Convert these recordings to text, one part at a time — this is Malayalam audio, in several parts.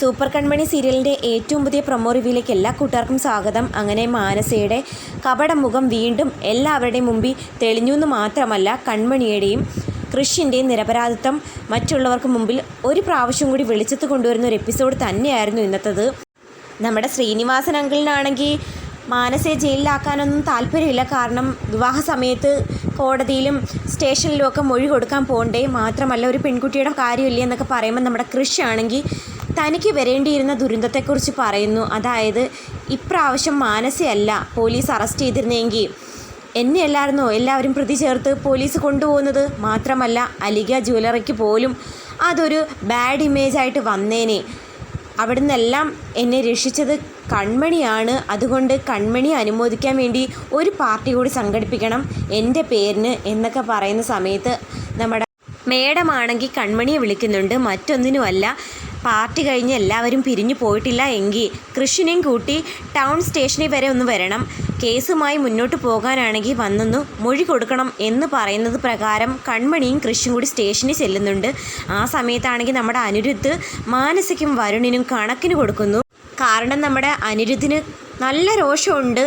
സൂപ്പർ കൺമണി സീരിയലിൻ്റെ ഏറ്റവും പുതിയ പ്രൊമോ റിവ്യൂയിലേക്ക് എല്ലാ കൂട്ടുകാർക്കും സ്വാഗതം. അങ്ങനെ മാനസയുടെ കപടമുഖം വീണ്ടും എല്ലാവരുടെയും മുമ്പിൽ തെളിഞ്ഞു എന്ന് മാത്രമല്ല, കൺമണിയുടെയും കൃഷിൻ്റെയും നിരപരാധിത്വം മറ്റുള്ളവർക്ക് മുമ്പിൽ ഒരു പ്രാവശ്യം കൂടി വെളിച്ചത്ത് കൊണ്ടുവരുന്ന ഒരു എപ്പിസോഡ് തന്നെയായിരുന്നു ഇന്നത്തേത്. നമ്മുടെ ശ്രീനിവാസൻ അങ്കിളിനാണെങ്കിൽ മാനസയെ ജയിലിലാക്കാനൊന്നും താല്പര്യമില്ല. കാരണം വിവാഹ സമയത്ത് കോടതിയിലും സ്റ്റേഷനിലും ഒക്കെ മൊഴി കൊടുക്കാൻ പോകണ്ടേ, മാത്രമല്ല ഒരു പെൺകുട്ടിയുടെ കാര്യമില്ല എന്നൊക്കെ പറയുമ്പോൾ നമ്മുടെ കൃഷിയാണെങ്കിൽ തനിക്ക് വരേണ്ടിയിരുന്ന ദുരന്തത്തെക്കുറിച്ച് പറയുന്നു. അതായത് ഇപ്രാവശ്യം മാനസയല്ല പോലീസ് അറസ്റ്റ് ചെയ്തിരുന്നെങ്കിൽ എന്നെ അല്ലായിരുന്നോ എല്ലാവരും പ്രതി ചേർത്ത് പോലീസ് കൊണ്ടുപോകുന്നത്. മാത്രമല്ല അലിഗ ജ്വല്ലറിക്ക് പോലും അതൊരു ബാഡ് ഇമേജായിട്ട് വന്നേനെ. അവിടെ നിന്നെല്ലാം എന്നെ രക്ഷിച്ചത് കൺമണിയാണ്. അതുകൊണ്ട് കൺമണിയെ അനുമോദിക്കാൻ വേണ്ടി ഒരു പാർട്ടി കൂടി സംഘടിപ്പിക്കണം എൻ്റെ പേരിന് എന്നൊക്കെ പറയുന്ന സമയത്ത് നമ്മുടെ മേഡമാണെങ്കിൽ കൺമണിയെ വിളിക്കുന്നുണ്ട്. മറ്റൊന്നിനുമല്ല, പാർട്ടി കഴിഞ്ഞ് എല്ലാവരും പിരിഞ്ഞു പോയിട്ടില്ല എങ്കിൽ കൃഷിനെയും കൂട്ടി ടൗൺ സ്റ്റേഷനിൽ വരെ ഒന്ന് വരണം. കേസുമായി മുന്നോട്ട് പോകാനാണെങ്കിൽ വന്നൊന്ന് മൊഴി കൊടുക്കണം എന്ന് പറയുന്നത് പ്രകാരം കൺമണിയും കൃഷിയും കൂടി സ്റ്റേഷനിൽ ചെല്ലുന്നുണ്ട്. ആ സമയത്താണെങ്കിൽ നമ്മുടെ അനിരുദ്ധ് മാനസിക്കും വരുണിനും കണക്കിന് കൊടുക്കുന്നു. കാരണം നമ്മുടെ അനിരുദ്ധിന് നല്ല രോഷമുണ്ട്.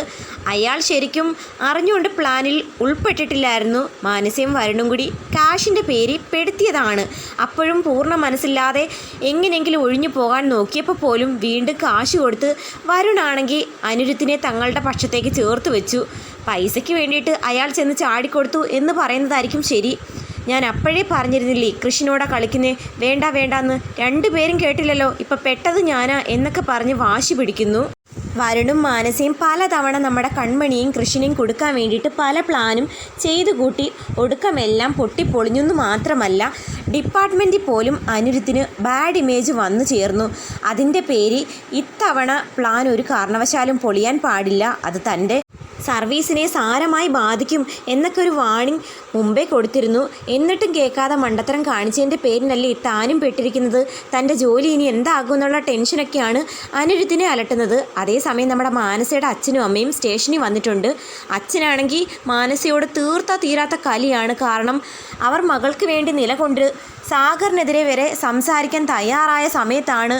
അയാൾ ശരിക്കും അറിഞ്ഞുകൊണ്ട് പ്ലാനിൽ ഉൾപ്പെട്ടിട്ടില്ലായിരുന്നു. മാനസയും വരുണും കൂടി കാശിൻ്റെ പേര് പെടുത്തിയതാണ്. അപ്പോഴും പൂർണ്ണ മനസ്സില്ലാതെ എങ്ങനെയെങ്കിലും ഒഴിഞ്ഞു പോകാൻ നോക്കിയപ്പോൾ പോലും വീണ്ടും കാശ് കൊടുത്ത് വരുണാണെങ്കിൽ അനിരുദ്ധിനെ തങ്ങളുടെ പക്ഷത്തേക്ക് ചേർത്ത് വെച്ചു. പൈസയ്ക്ക് വേണ്ടിയിട്ട് അയാൾ ചെന്ന് ചാടിക്കൊടുത്തു എന്ന് പറയുന്നതായിരിക്കും ശരി. ഞാൻ അപ്പോഴേ പറഞ്ഞിരുന്നില്ലേ കൃഷിനോടാ കളിക്കുന്നേ, വേണ്ട വേണ്ടാന്ന്. രണ്ടുപേരും കേട്ടില്ലല്ലോ, ഇപ്പം പെട്ടത് ഞാനാ എന്നൊക്കെ പറഞ്ഞ് വാശി പിടിക്കുന്നു. വരുണും മാനസയും പലതവണ നമ്മുടെ കൺമണിയും കൃഷിനെയും കൊടുക്കാൻ വേണ്ടിയിട്ട് പല പ്ലാനും ചെയ്തു കൂട്ടി. ഒടുക്കമെല്ലാം പൊട്ടിപ്പൊളിഞ്ഞെന്ന് മാത്രമല്ല, ഡിപ്പാർട്ട്മെൻറ്റിൽ പോലും അനിരുദ്ധിന് ബാഡ് ഇമേജ് വന്നു ചേർന്നു. അതിൻ്റെ പേര് ഇത്തവണ പ്ലാൻ ഒരു കാരണവശാലും പൊളിയാൻ പാടില്ല, അത് തൻ്റെ സർവീസിനെ സാരമായി ബാധിക്കും എന്നൊക്കെ ഒരു വാണിംഗ് മുമ്പേ കൊടുത്തിരുന്നു. എന്നിട്ടും കേൾക്കാതെ മണ്ടത്തരം കാണിച്ചതിൻ്റെ പേരിനല്ലേ താനും പെട്ടിരിക്കുന്നത്. തൻ്റെ ജോലി ഇനി എന്താകും എന്നുള്ള ടെൻഷനൊക്കെയാണ് അനിരുദ്ധിനെ അലട്ടുന്നത്. അതേസമയം നമ്മുടെ മാനസയുടെ അച്ഛനും അമ്മയും സ്റ്റേഷനിൽ വന്നിട്ടുണ്ട്. അച്ഛനാണെങ്കിൽ മാനസയോട് തീരാത്ത കലിയാണ്. കാരണം അവർ മകൾക്ക് വേണ്ടി നിലകൊണ്ട് സാഗറിനെതിരെ വരെ സംസാരിക്കാൻ തയ്യാറായ സമയത്താണ്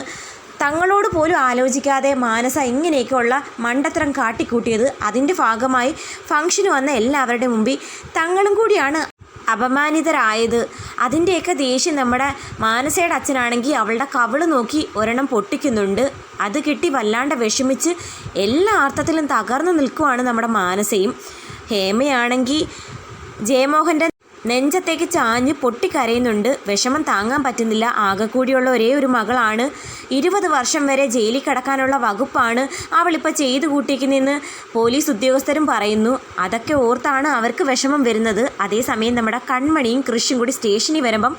തങ്ങളോട് പോലും ആലോചിക്കാതെ മാനസ ഇങ്ങനെയൊക്കെയുള്ള മണ്ടത്തരം കാട്ടിക്കൂട്ടിയത്. അതിൻ്റെ ഭാഗമായി ഫംഗ്ഷന് വന്ന എല്ലാവരുടെ മുമ്പിൽ തങ്ങളും കൂടിയാണ് അപമാനിതരായത്. അതിൻ്റെയൊക്കെ ദേഷ്യം നമ്മുടെ മാനസയുടെ അച്ഛനാണെങ്കിൽ അവളുടെ കവിള് നോക്കി ഒരെണ്ണം പൊട്ടിക്കുന്നുണ്ട്. അത് കിട്ടി വല്ലാണ്ട് വിഷമിച്ച് എല്ലാ അർത്ഥത്തിലും തകർന്നു നിൽക്കുവാണ് നമ്മുടെ മാനസയും. ഹേമയാണെങ്കിൽ ജയമോഹൻ്റെ നെഞ്ചത്തേക്ക് ചാഞ്ഞ് പൊട്ടിക്കരയുന്നുണ്ട്. വിഷമം താങ്ങാൻ പറ്റുന്നില്ല. ആകെക്കൂടിയുള്ള ഒരേ ഒരു മകളാണ്. 20 വർഷം വരെ ജയിലിൽ കിടക്കാനുള്ള വകുപ്പാണ് അവളിപ്പോൾ ചെയ്തു കൂട്ടിക്കുന്നതെന്ന് പോലീസ് ഉദ്യോഗസ്ഥരും പറയുന്നു. അതൊക്കെ ഓർത്താണ് അവർക്ക് വിഷമം വരുന്നത്. അതേസമയം നമ്മുടെ കൺമണിയും കൃഷിയും കൂടി സ്റ്റേഷനിൽ വരുമ്പം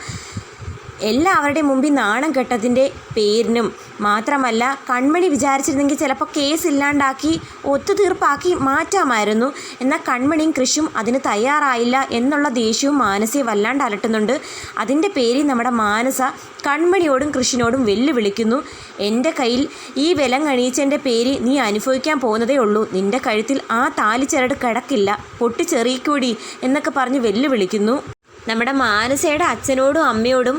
എല്ലാവരുടെയും മുമ്പിൽ നാണം കെട്ടതിൻ്റെ പേരിനും മാത്രമല്ല, കൺമണി വിചാരിച്ചിരുന്നെങ്കിൽ ചിലപ്പോൾ കേസ് ഇല്ലാണ്ടാക്കി ഒത്തുതീർപ്പാക്കി മാറ്റാമായിരുന്നു. എന്നാൽ കൺമണിയും കൃഷിയും അതിന് തയ്യാറായില്ല എന്നുള്ള ദേഷ്യവും മാനസയെ വല്ലാണ്ട് അലട്ടുന്നുണ്ട്. അതിൻ്റെ പേരിൽ നമ്മുടെ മാനസ കൺമണിയോടും കൃഷിനോടും വെല്ലുവിളിക്കുന്നു. എൻ്റെ കയ്യിൽ ഈ വിലം കണിയിച്ചതിൻ്റെ പേര് നീ അനുഭവിക്കാൻ പോകുന്നതേ ഉള്ളൂ. നിൻ്റെ കഴുത്തിൽ ആ താലിച്ചരട് കിടക്കില്ല, പൊട്ടിച്ചെറിയിക്കൂടി എന്നൊക്കെ പറഞ്ഞ് വെല്ലുവിളിക്കുന്നു. നമ്മുടെ മാനസയുടെ അച്ഛനോടും അമ്മയോടും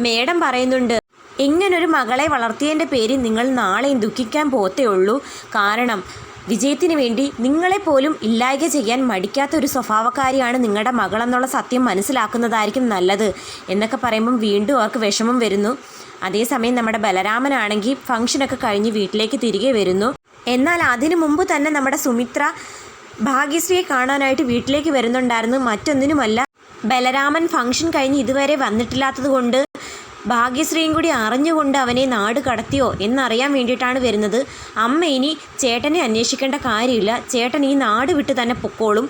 മേഡം പറയുന്നുണ്ട്, ഇങ്ങനൊരു മകളെ വളർത്തിയതിൻ്റെ പേര് നിങ്ങൾ നാളെയും ദുഃഖിക്കാൻ പോത്തേ ഉള്ളൂ. കാരണം വിജയത്തിന് വേണ്ടി നിങ്ങളെപ്പോലും ഇല്ലായ്ക ചെയ്യാൻ മടിക്കാത്തൊരു സ്വഭാവക്കാരിയാണ് നിങ്ങളുടെ മകളെന്നുള്ള സത്യം മനസ്സിലാക്കുന്നതായിരിക്കും നല്ലത് എന്നൊക്കെ പറയുമ്പം വീണ്ടും അവർക്ക് വിഷമം വരുന്നു. അതേസമയം നമ്മുടെ ബലരാമനാണെങ്കിൽ ഫംഗ്ഷനൊക്കെ കഴിഞ്ഞ് വീട്ടിലേക്ക് തിരികെ വരുന്നു. എന്നാൽ അതിനു മുമ്പ് തന്നെ നമ്മുടെ സുമിത്ര ഭാഗ്യശ്രീയെ കാണാനായിട്ട് വീട്ടിലേക്ക് വരുന്നുണ്ടായിരുന്നു. മറ്റൊന്നിനുമല്ല, ബലരാമൻ ഫംഗ്ഷൻ കഴിഞ്ഞ് ഇതുവരെ വന്നിട്ടില്ലാത്തത് കൊണ്ട് ഭാഗ്യശ്രീയും കൂടി അറിഞ്ഞുകൊണ്ട് അവനെ നാട് കടത്തിയോ എന്നറിയാൻ വേണ്ടിയിട്ടാണ് വരുന്നത്. അമ്മ ഇനി ചേട്ടനെ അന്വേഷിക്കേണ്ട കാര്യമില്ല, ചേട്ടൻ ഈ നാട് വിട്ട് തന്നെ പൊക്കോളും,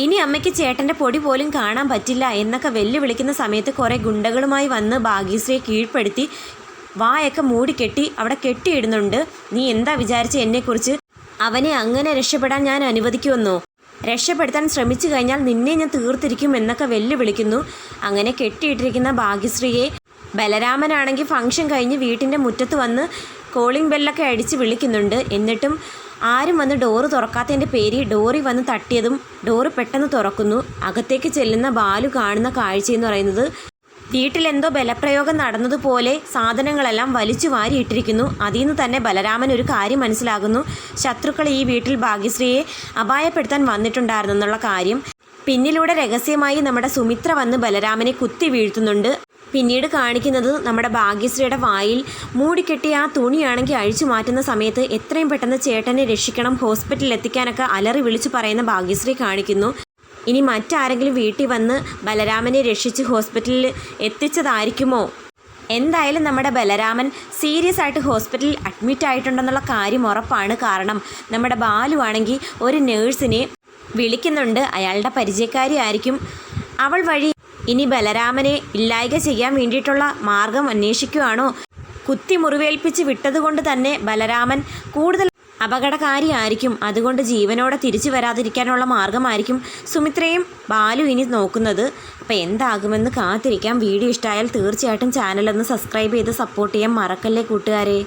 ഇനി അമ്മയ്ക്ക് ചേട്ടൻ്റെ പൊടി പോലും കാണാൻ പറ്റില്ല എന്നൊക്കെ വെല്ലുവിളിക്കുന്ന സമയത്ത് കുറേ ഗുണ്ടകളുമായി വന്ന് ഭാഗ്യശ്രീയെ കീഴ്പ്പെടുത്തി വായൊക്കെ മൂടിക്കെട്ടി അവിടെ കെട്ടിയിടുന്നുണ്ട്. നീ എന്താ വിചാരിച്ച എന്നെക്കുറിച്ച്? അവനെ അങ്ങനെ രക്ഷപ്പെടാൻ ഞാൻ അനുവദിക്കുമെന്നോ? രക്ഷപ്പെടുത്താൻ ശ്രമിച്ചു കഴിഞ്ഞാൽ നിന്നെ ഞാൻ തീർത്തിരിക്കും എന്നൊക്കെ വെല്ലുവിളിക്കുന്നു. അങ്ങനെ കെട്ടിയിട്ടിരിക്കുന്ന ഭാഗ്യശ്രീയെ ബലരാമനാണെങ്കിൽ ഫംഗ്ഷൻ കഴിഞ്ഞ് വീട്ടിൻ്റെ മുറ്റത്ത് വന്ന് കോളിംഗ് ബെല്ലൊക്കെ അടിച്ച് വിളിക്കുന്നുണ്ട്. എന്നിട്ടും ആരും വന്ന് ഡോറ് തുറക്കാത്തതിൻ്റെ പേര് ഡോറി വന്ന് തട്ടിയതും ഡോറ് പെട്ടെന്ന് തുറക്കുന്നു. അകത്തേക്ക് ചെല്ലുന്ന ബാലു കാണുന്ന കാഴ്ചയെന്ന് പറയുന്നത് വീട്ടിലെന്തോ ബലപ്രയോഗം നടന്നതുപോലെ സാധനങ്ങളെല്ലാം വലിച്ചു വാരിയിട്ടിരിക്കുന്നു. അതിൽ നിന്ന് തന്നെ ബലരാമൻ ഒരു കാര്യം മനസ്സിലാകുന്നു. ശത്രുക്കൾ ഈ വീട്ടിൽ ഭാഗ്യശ്രീയെ അപായപ്പെടുത്താൻ വന്നിട്ടുണ്ടായിരുന്നെന്നുള്ള കാര്യം. പിന്നിലൂടെ രഹസ്യമായി നമ്മുടെ സുമിത്ര വന്ന് ബലരാമനെ കുത്തി വീഴ്ത്തുന്നുണ്ട്. പിന്നീട് കാണിക്കുന്നത് നമ്മുടെ ഭാഗ്യശ്രീയുടെ വായിൽ മൂടിക്കെട്ടിയ ആ തുണിയാണെങ്കിൽ അഴിച്ചു മാറ്റുന്ന സമയത്ത് എത്രയും പെട്ടെന്ന് ചേട്ടനെ രക്ഷിക്കണം, ഹോസ്പിറ്റലിൽ എത്തിക്കാനൊക്കെ അലറി വിളിച്ചു പറയുന്ന ഭാഗ്യശ്രീ കാണിക്കുന്നു. ഇനി മറ്റാരെങ്കിലും വീട്ടിൽ വന്ന് ബലരാമനെ രക്ഷിച്ച് ഹോസ്പിറ്റലിൽ എത്തിച്ചതായിരിക്കുമോ? എന്തായാലും നമ്മുടെ ബലരാമൻ സീരിയസ് ആയിട്ട് ഹോസ്പിറ്റലിൽ അഡ്മിറ്റ് ആയിട്ടുണ്ടെന്നുള്ള കാര്യം ഉറപ്പാണ്. കാരണം നമ്മുടെ ബാലു ആണെങ്കിൽ ഒരു നേഴ്സിനെ വിളിക്കുന്നുണ്ട്. അയാളുടെ പരിചയക്കാരി ആയിരിക്കും. അവൾ വഴി ഇനി ബലരാമനെ ഇല്ലായ്ക ചെയ്യാൻ വേണ്ടിയിട്ടുള്ള മാർഗം അന്വേഷിക്കുകയാണോ? കുത്തി മുറിവേൽപ്പിച്ച് വിട്ടതുകൊണ്ട് തന്നെ ബലരാമൻ കൂടുതൽ അപകടകാരിയായിരിക്കും. അതുകൊണ്ട് ജീവനോടെ തിരിച്ചു വരാതിരിക്കാനുള്ള മാർഗമായിരിക്കും സുമിത്രയും ബാലു ഇനി നോക്കുന്നത്. അപ്പോൾ എന്താകുമെന്ന് കാത്തിരിക്കാം. വീഡിയോ ഇഷ്ടമായാൽ തീർച്ചയായിട്ടും ചാനലൊന്ന് സബ്സ്ക്രൈബ് ചെയ്ത് സപ്പോർട്ട് ചെയ്യാൻ മറക്കല്ലേ കൂട്ടുകാരെ.